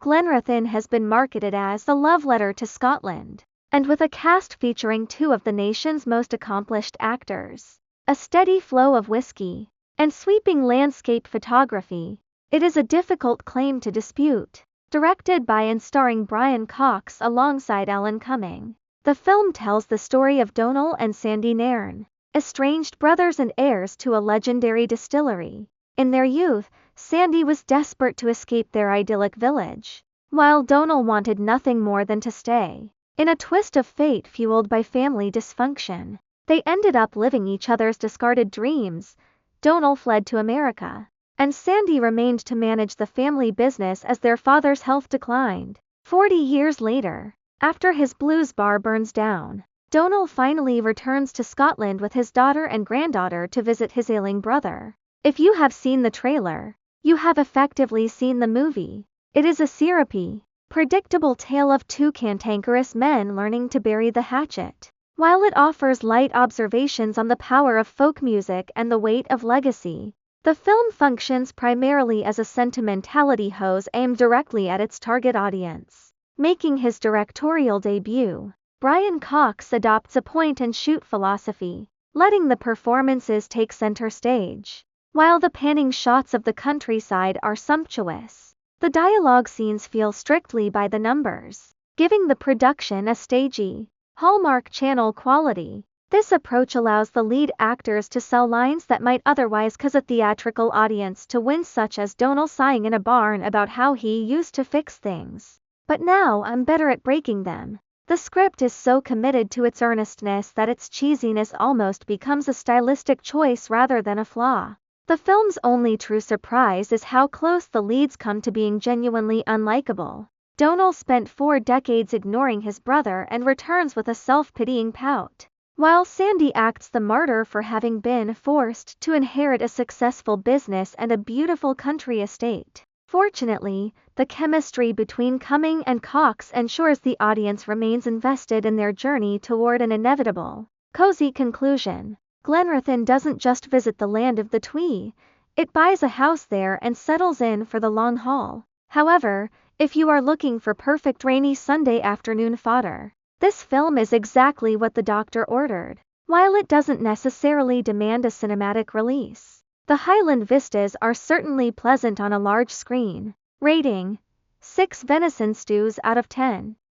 Glenrothan has been marketed as the love letter to Scotland, and with a cast featuring two of the nation's most accomplished actors, a steady flow of whiskey, and sweeping landscape photography, it is a difficult claim to dispute. Directed by and starring Brian Cox alongside Ellen Cumming, the film tells the story of Donal and Sandy Nairn, estranged brothers and heirs to a legendary distillery. In their youth, Sandy was desperate to escape their idyllic village, while Donal wanted nothing more than to stay. In a twist of fate fueled by family dysfunction, they ended up living each other's discarded dreams. Donal fled to America, and Sandy remained to manage the family business as their father's health declined. 40 years later, after his blues bar burns down, Donal finally returns to Scotland with his daughter and granddaughter to visit his ailing brother. If you have seen the trailer, you have effectively seen the movie. It is a syrupy, predictable tale of two cantankerous men learning to bury the hatchet. While it offers light observations on the power of folk music and the weight of legacy, the film functions primarily as a sentimentality hose aimed directly at its target audience. Making his directorial debut, Brian Cox adopts a point-and-shoot philosophy, letting the performances take center stage. While the panning shots of the countryside are sumptuous, the dialogue scenes feel strictly by the numbers, giving the production a stagey, Hallmark Channel quality. This approach allows the lead actors to sell lines that might otherwise cause a theatrical audience to wince, such as Donal sighing in a barn about how he used to fix things, but now I'm better at breaking them. The script is so committed to its earnestness that its cheesiness almost becomes a stylistic choice rather than a flaw. The film's only true surprise is how close the leads come to being genuinely unlikable. Donal spent 4 decades ignoring his brother and returns with a self-pitying pout, while Sandy acts the martyr for having been forced to inherit a successful business and a beautiful country estate. Fortunately, the chemistry between Cumming and Cox ensures the audience remains invested in their journey toward an inevitable, cozy conclusion. Glenrothan doesn't just visit the land of the Twee, it buys a house there and settles in for the long haul. However, if you are looking for perfect rainy Sunday afternoon fodder, this film is exactly what the doctor ordered. While it doesn't necessarily demand a cinematic release, the Highland vistas are certainly pleasant on a large screen. Rating: 6 venison stews out of 10.